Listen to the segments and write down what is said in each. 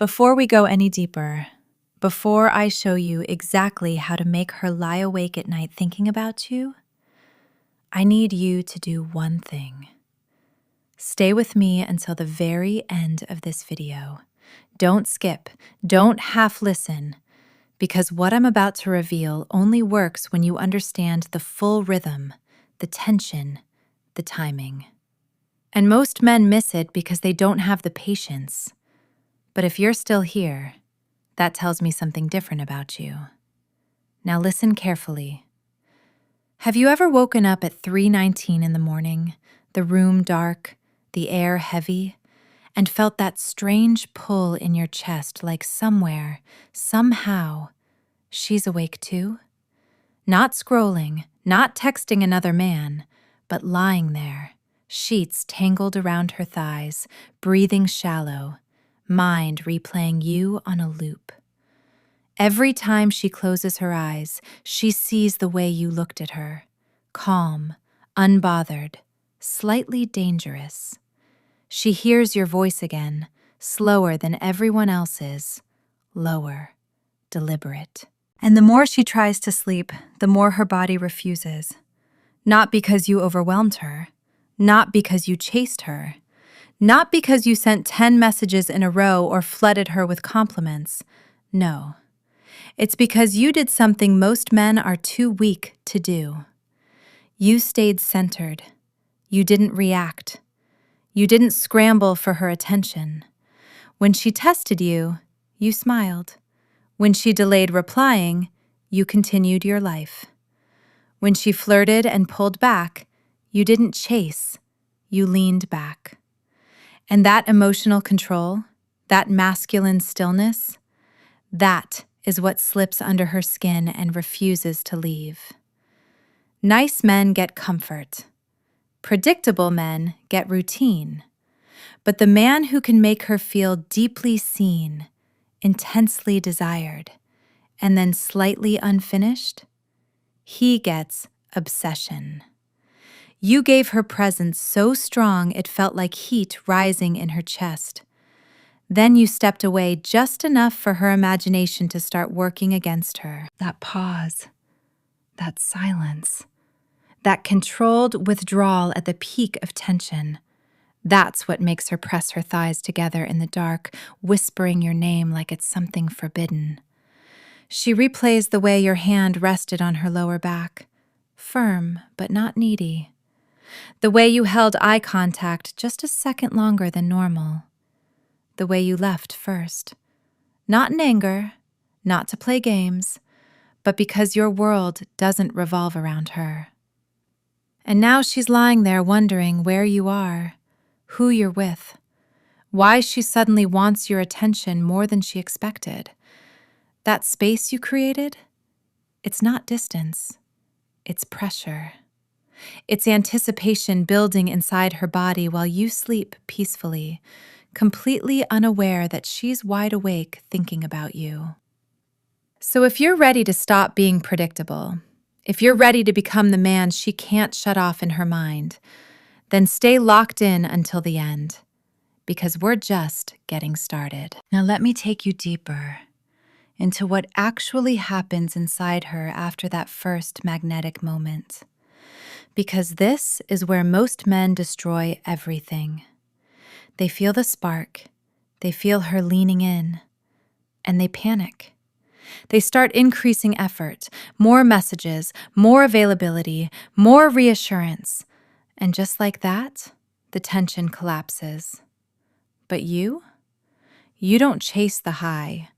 Before we go any deeper, before I show you exactly how to make her lie awake at night thinking about you, I need you to do one thing. Stay with me until the very end of this video. Don't skip, don't half listen, because what I'm about to reveal only works when you understand the full rhythm, the tension, the timing. And most men miss it because they don't have the patience. But if you're still here, that tells me something different about you. Now listen carefully. Have you ever woken up at 3:19 in the morning, the room dark, the air heavy, and felt that strange pull in your chest like somewhere, somehow, she's awake too? Not scrolling, not texting another man, but lying there, sheets tangled around her thighs, breathing shallow, mind replaying you on a loop. Every time she closes her eyes, she sees the way you looked at her, calm, unbothered, slightly dangerous. She hears your voice again, slower than everyone else's, lower, deliberate. And the more she tries to sleep, the more her body refuses. Not because you overwhelmed her, not because you chased her, not because you sent 10 messages in a row or flooded her with compliments. No. It's because you did something most men are too weak to do. You stayed centered. You didn't react. You didn't scramble for her attention. When she tested you, you smiled. When she delayed replying, you continued your life. When she flirted and pulled back, you didn't chase. You leaned back. And that emotional control, that masculine stillness, that is what slips under her skin and refuses to leave. Nice men get comfort. Predictable men get routine. But the man who can make her feel deeply seen, intensely desired, and then slightly unfinished, he gets obsession. You gave her presence so strong it felt like heat rising in her chest. Then you stepped away just enough for her imagination to start working against her. That pause, that silence, that controlled withdrawal at the peak of tension. That's what makes her press her thighs together in the dark, whispering your name like it's something forbidden. She replays the way your hand rested on her lower back, firm but not needy. The way you held eye contact just a second longer than normal. The way you left first. Not in anger, not to play games, but because your world doesn't revolve around her. And now she's lying there wondering where you are, who you're with, why she suddenly wants your attention more than she expected. That space you created, it's not distance, it's pressure. It's anticipation building inside her body while you sleep peacefully, completely unaware that she's wide awake thinking about you. So if you're ready to stop being predictable, if you're ready to become the man she can't shut off in her mind, then stay locked in until the end, because we're just getting started. Now let me take you deeper into what actually happens inside her after that first magnetic moment. Because this is where most men destroy everything. They feel the spark, they feel her leaning in, and they panic. They start increasing effort, more messages, more availability, more reassurance. And just like that, the tension collapses. But you don't chase the high,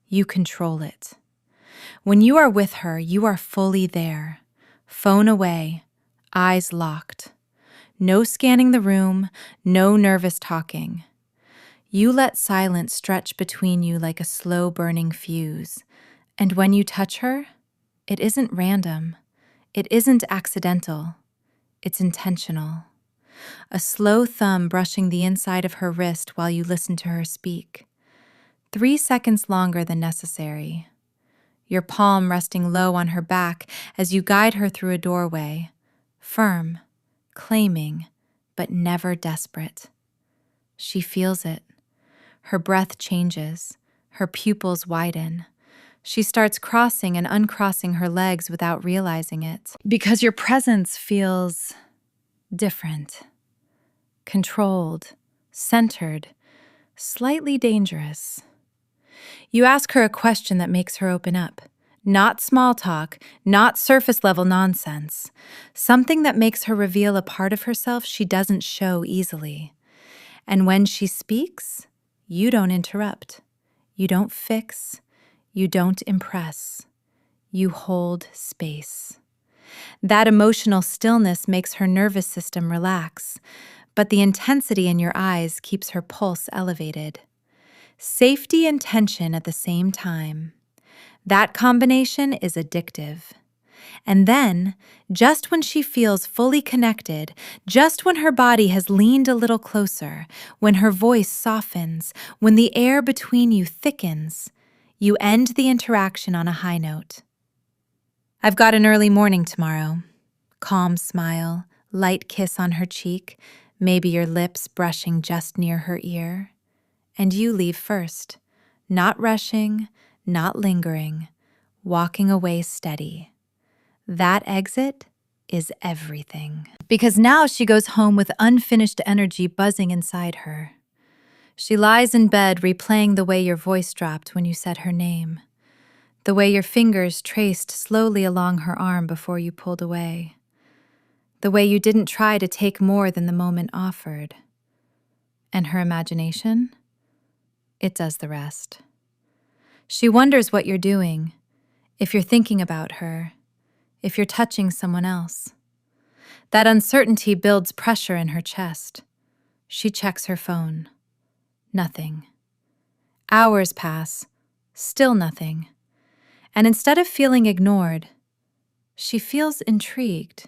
you control it. When you are with her, you are fully there, phone away, eyes locked. No scanning the room, no nervous talking. You let silence stretch between you like a slow-burning fuse. And when you touch her, it isn't random. It isn't accidental. It's intentional. A slow thumb brushing the inside of her wrist while you listen to her speak. 3 seconds longer than necessary. Your palm resting low on her back as you guide her through a doorway. Firm, claiming, but never desperate. She feels it. Her breath changes. Her pupils widen. She starts crossing and uncrossing her legs without realizing it. Because your presence feels different, controlled, centered, slightly dangerous. You ask her a question that makes her open up. Not small talk, not surface-level nonsense. Something that makes her reveal a part of herself she doesn't show easily. And when she speaks, you don't interrupt. You don't fix. You don't impress. You hold space. That emotional stillness makes her nervous system relax, but the intensity in your eyes keeps her pulse elevated. Safety and tension at the same time. That combination is addictive. And then, just when she feels fully connected, just when her body has leaned a little closer, when her voice softens, when the air between you thickens, you end the interaction on a high note. I've got an early morning tomorrow. Calm smile, light kiss on her cheek, maybe your lips brushing just near her ear. And you leave first, not rushing, not lingering, walking away steady. That exit is everything. Because now she goes home with unfinished energy buzzing inside her. She lies in bed replaying the way your voice dropped when you said her name, the way your fingers traced slowly along her arm before you pulled away, the way you didn't try to take more than the moment offered. And her imagination? It does the rest. She wonders what you're doing, if you're thinking about her, if you're touching someone else. That uncertainty builds pressure in her chest. She checks her phone. Nothing. Hours pass, still nothing. And instead of feeling ignored, she feels intrigued.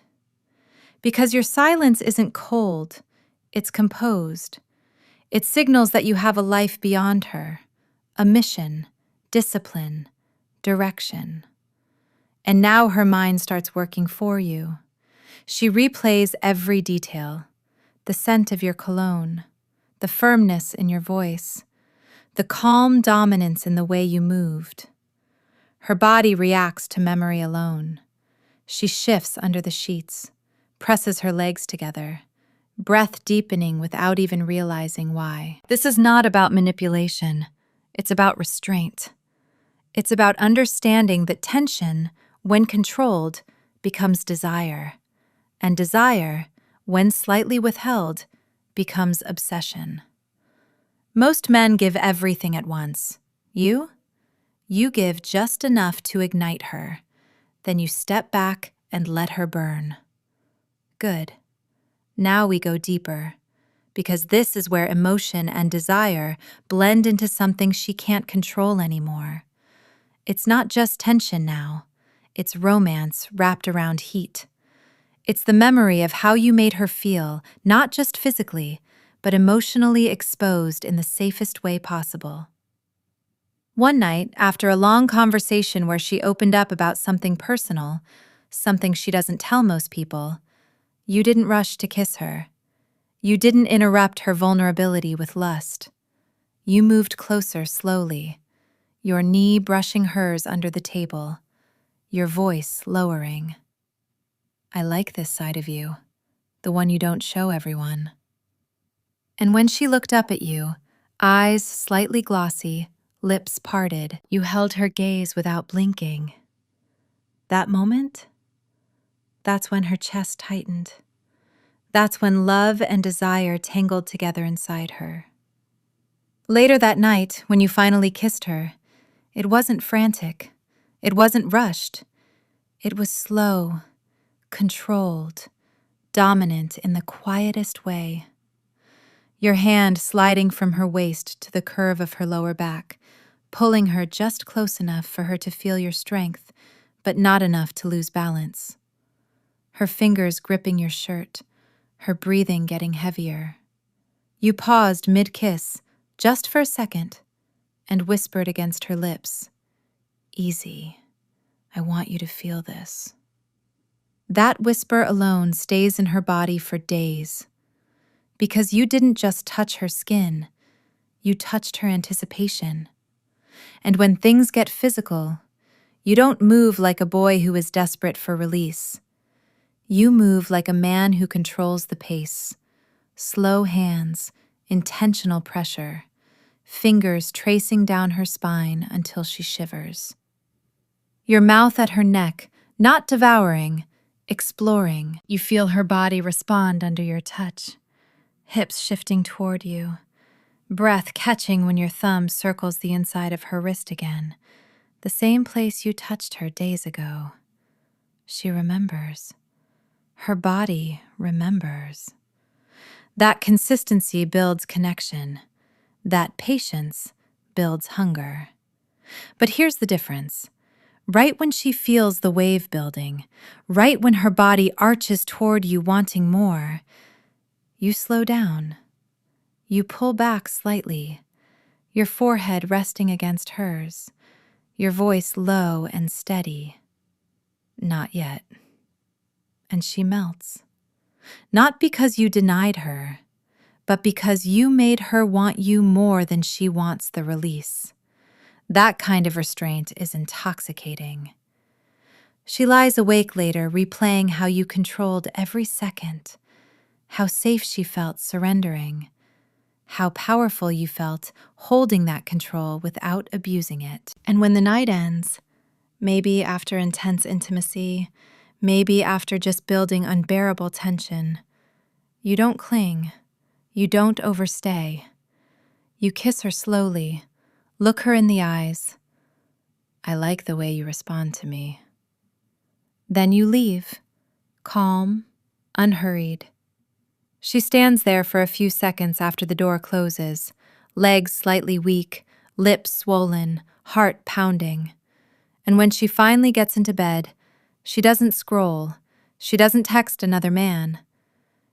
Because your silence isn't cold, it's composed. It signals that you have a life beyond her, a mission, discipline, direction. And now her mind starts working for you. She replays every detail, the scent of your cologne, the firmness in your voice, the calm dominance in the way you moved. Her body reacts to memory alone. She shifts under the sheets, presses her legs together, breath deepening without even realizing why. This is not about manipulation. It's about restraint. It's about understanding that tension, when controlled, becomes desire. And desire, when slightly withheld, becomes obsession. Most men give everything at once. You give just enough to ignite her. Then you step back and let her burn. Good. Now we go deeper, because this is where emotion and desire blend into something she can't control anymore. It's not just tension now. It's romance wrapped around heat. It's the memory of how you made her feel, not just physically, but emotionally exposed in the safest way possible. One night, after a long conversation where she opened up about something personal, something she doesn't tell most people, you didn't rush to kiss her. You didn't interrupt her vulnerability with lust. You moved closer slowly, your knee brushing hers under the table, your voice lowering. I like this side of you, the one you don't show everyone. And when she looked up at you, eyes slightly glossy, lips parted, you held her gaze without blinking. That moment? That's when her chest tightened. That's when love and desire tangled together inside her. Later that night, when you finally kissed her, it wasn't frantic. It wasn't rushed. It was slow, controlled, dominant in the quietest way. Your hand sliding from her waist to the curve of her lower back, pulling her just close enough for her to feel your strength, but not enough to lose balance. Her fingers gripping your shirt, her breathing getting heavier. You paused mid-kiss, just for a second, and whispered against her lips, "Easy. I want you to feel this." That whisper alone stays in her body for days, because you didn't just touch her skin, you touched her anticipation. And when things get physical, you don't move like a boy who is desperate for release. You move like a man who controls the pace. Slow hands, intentional pressure, fingers tracing down her spine until she shivers. Your mouth at her neck, not devouring, exploring. You feel her body respond under your touch, hips shifting toward you, breath catching when your thumb circles the inside of her wrist again, the same place you touched her days ago. She remembers. Her body remembers. That consistency builds connection. That patience builds hunger. But here's the difference. Right when she feels the wave building, right when her body arches toward you wanting more, you slow down. You pull back slightly, your forehead resting against hers, your voice low and steady. Not yet. And she melts. Not because you denied her, but because you made her want you more than she wants the release. That kind of restraint is intoxicating. She lies awake later, replaying how you controlled every second, how safe she felt surrendering, how powerful you felt holding that control without abusing it. And when the night ends, maybe after intense intimacy, maybe after just building unbearable tension, you don't cling, you don't overstay. You kiss her slowly, look her in the eyes. I like the way you respond to me. Then you leave, calm, unhurried. She stands there for a few seconds after the door closes, legs slightly weak, lips swollen, heart pounding. And when she finally gets into bed, she doesn't scroll, she doesn't text another man.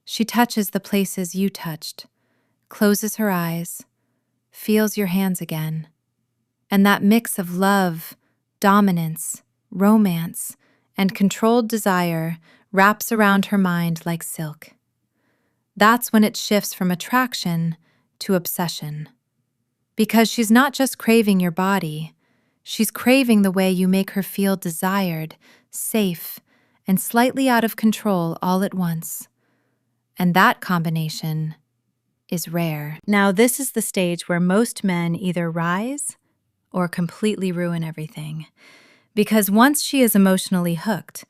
She touches the places you touched, closes her eyes, feels your hands again. And that mix of love, dominance, romance, and controlled desire wraps around her mind like silk. That's when it shifts from attraction to obsession. Because she's not just craving your body, she's craving the way you make her feel desired, safe, and slightly out of control all at once. And that combination is rare. Now, this is the stage where most men either rise or completely ruin everything. Because once she is emotionally hooked,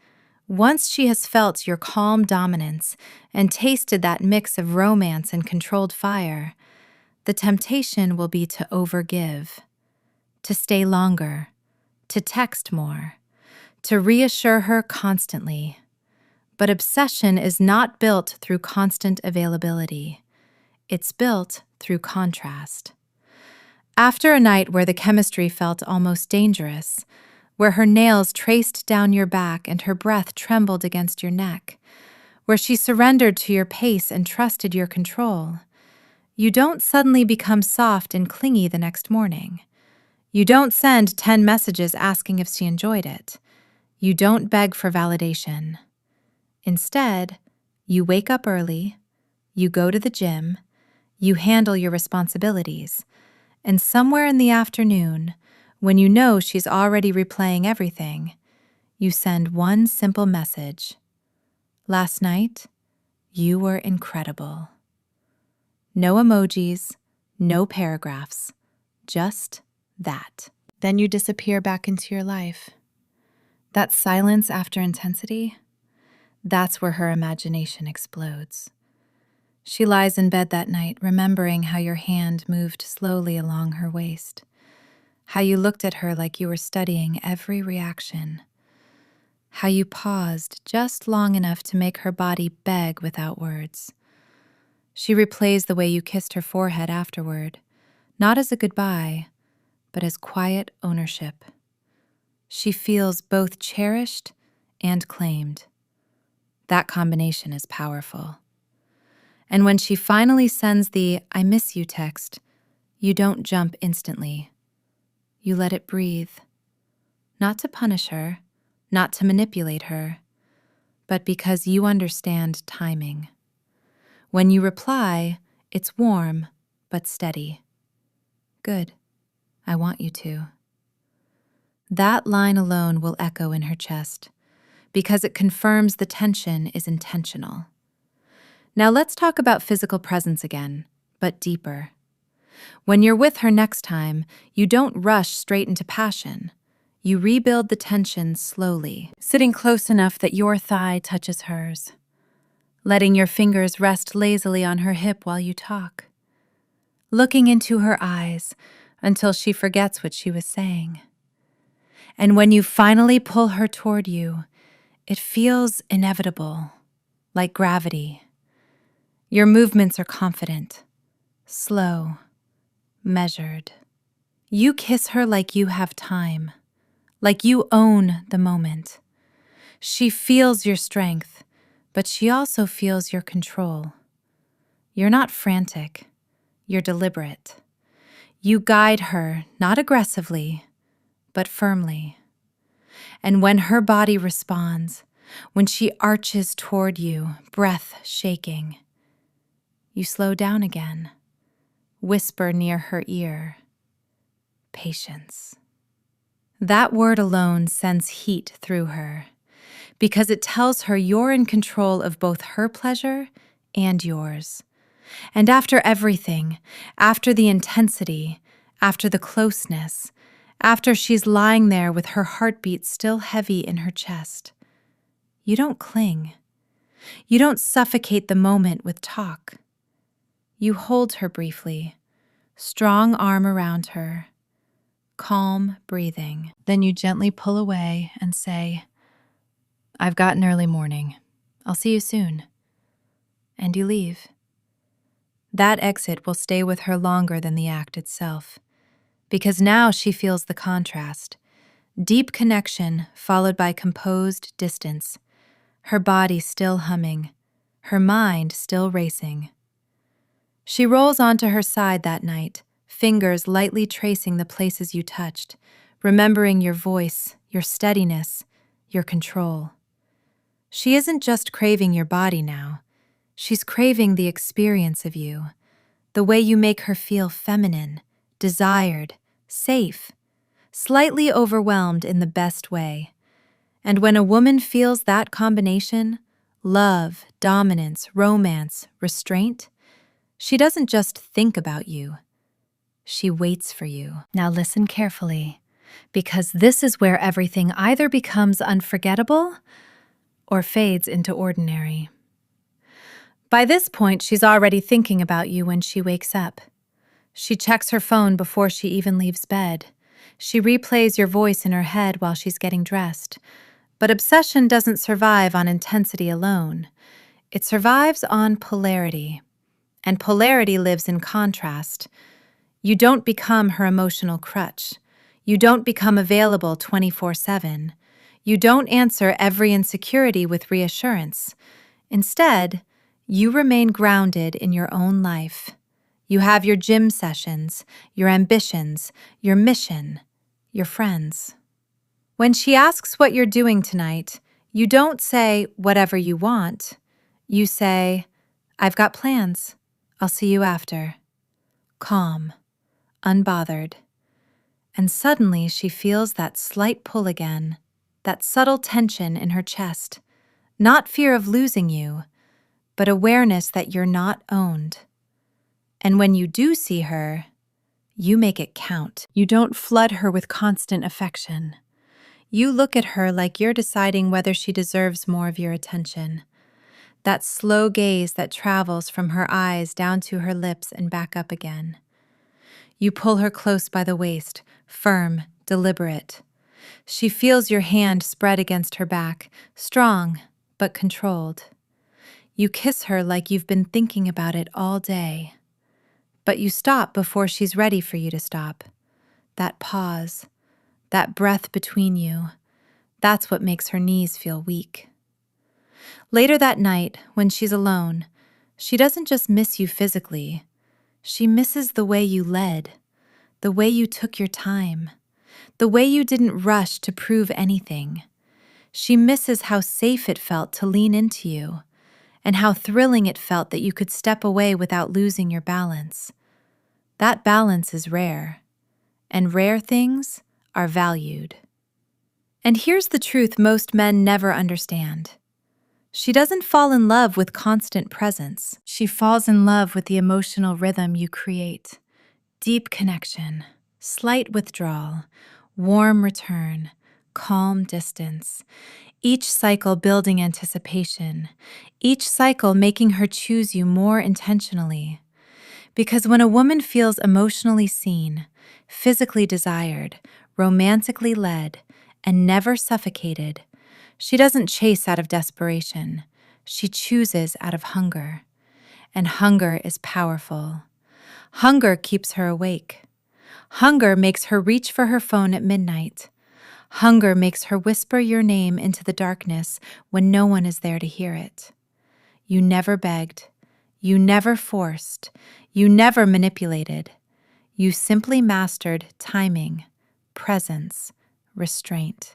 once she has felt your calm dominance and tasted that mix of romance and controlled fire, the temptation will be to overgive, to stay longer, to text more, to reassure her constantly. But obsession is not built through constant availability. It's built through contrast. After a night where the chemistry felt almost dangerous, where her nails traced down your back and her breath trembled against your neck, where she surrendered to your pace and trusted your control, you don't suddenly become soft and clingy the next morning. You don't send 10 messages asking if she enjoyed it. You don't beg for validation. Instead, you wake up early, you go to the gym, you handle your responsibilities, and somewhere in the afternoon, when you know she's already replaying everything, you send one simple message. Last night, you were incredible. No emojis, no paragraphs, just that. Then you disappear back into your life. That silence after intensity, that's where her imagination explodes. She lies in bed that night, remembering how your hand moved slowly along her waist, how you looked at her like you were studying every reaction, how you paused just long enough to make her body beg without words. She replays the way you kissed her forehead afterward, not as a goodbye, but as quiet ownership. She feels both cherished and claimed. That combination is powerful. And when she finally sends the "I miss you" text, you don't jump instantly. You let it breathe. Not to punish her, not to manipulate her, but because you understand timing. When you reply, it's warm but steady. Good. I want you to. That line alone will echo in her chest because it confirms the tension is intentional. Now let's talk about physical presence again, but deeper. When you're with her next time, you don't rush straight into passion. You rebuild the tension slowly, sitting close enough that your thigh touches hers, letting your fingers rest lazily on her hip while you talk, looking into her eyes until she forgets what she was saying. And when you finally pull her toward you, it feels inevitable, like gravity. Your movements are confident, slow, measured. You kiss her like you have time, like you own the moment. She feels your strength, but she also feels your control. You're not frantic, you're deliberate. You guide her, not aggressively, but firmly. And when her body responds, when she arches toward you, breath shaking, you slow down again, whisper near her ear, patience. That word alone sends heat through her because it tells her you're in control of both her pleasure and yours. And after everything, after the intensity, after the closeness, after she's lying there with her heartbeat still heavy in her chest, you don't cling. You don't suffocate the moment with talk. You hold her briefly, strong arm around her, calm breathing. Then you gently pull away and say, I've got an early morning. I'll see you soon. And you leave. That exit will stay with her longer than the act itself, because now she feels the contrast. Deep connection followed by composed distance, her body still humming, her mind still racing. She rolls onto her side that night, fingers lightly tracing the places you touched, remembering your voice, your steadiness, your control. She isn't just craving your body now. She's craving the experience of you, the way you make her feel feminine, desired, safe, slightly overwhelmed in the best way. And when a woman feels that combination, love, dominance, romance, restraint, she doesn't just think about you. She waits for you. Now listen carefully, because this is where everything either becomes unforgettable or fades into ordinary. By this point, she's already thinking about you when she wakes up. She checks her phone before she even leaves bed. She replays your voice in her head while she's getting dressed. But obsession doesn't survive on intensity alone. It survives on polarity. And polarity lives in contrast. You don't become her emotional crutch. You don't become available 24/7. You don't answer every insecurity with reassurance. Instead, you remain grounded in your own life. You have your gym sessions, your ambitions, your mission, your friends. When she asks what you're doing tonight, you don't say whatever you want. You say, I've got plans. I'll see you after. Calm, unbothered. And suddenly she feels that slight pull again, that subtle tension in her chest. Not fear of losing you, but awareness that you're not owned. And when you do see her, you make it count. You don't flood her with constant affection. You look at her like you're deciding whether she deserves more of your attention. That slow gaze that travels from her eyes down to her lips and back up again. You pull her close by the waist, firm, deliberate. She feels your hand spread against her back, strong but controlled. You kiss her like you've been thinking about it all day. But you stop before she's ready for you to stop. That pause, that breath between you, that's what makes her knees feel weak. Later that night, when she's alone, she doesn't just miss you physically. She misses the way you led, the way you took your time, the way you didn't rush to prove anything. She misses how safe it felt to lean into you, and how thrilling it felt that you could step away without losing your balance. That balance is rare. and rare things are valued. And here's the truth most men never understand. She doesn't fall in love with constant presence. She falls in love with the emotional rhythm you create. Deep connection, slight withdrawal, warm return, calm distance. Each cycle building anticipation. Each cycle making her choose you more intentionally. Because when a woman feels emotionally seen, physically desired, romantically led, and never suffocated, she doesn't chase out of desperation. She chooses out of hunger. And hunger is powerful. Hunger keeps her awake. Hunger makes her reach for her phone at midnight. Hunger makes her whisper your name into the darkness when no one is there to hear it. You never begged. You never forced. You never manipulated. You simply mastered timing, presence, restraint.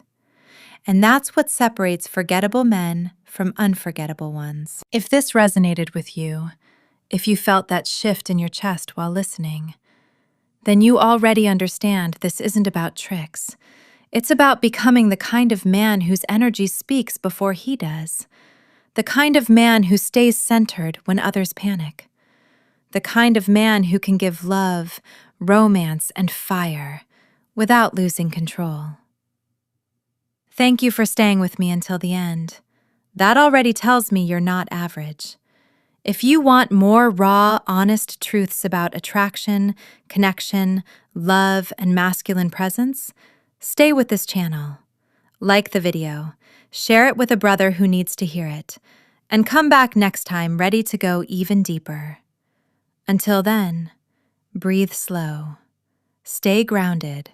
And that's what separates forgettable men from unforgettable ones. If this resonated with you, if you felt that shift in your chest while listening, then you already understand this isn't about tricks. It's about becoming the kind of man whose energy speaks before he does. The kind of man who stays centered when others panic. The kind of man who can give love, romance, and fire without losing control. Thank you for staying with me until the end. That already tells me you're not average. If you want more raw, honest truths about attraction, connection, love, and masculine presence, stay with this channel. Like the video, share it with a brother who needs to hear it, and come back next time ready to go even deeper. Until then, breathe slow, stay grounded,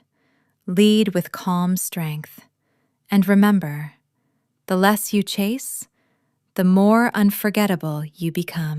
lead with calm strength, and remember, the less you chase, the more unforgettable you become.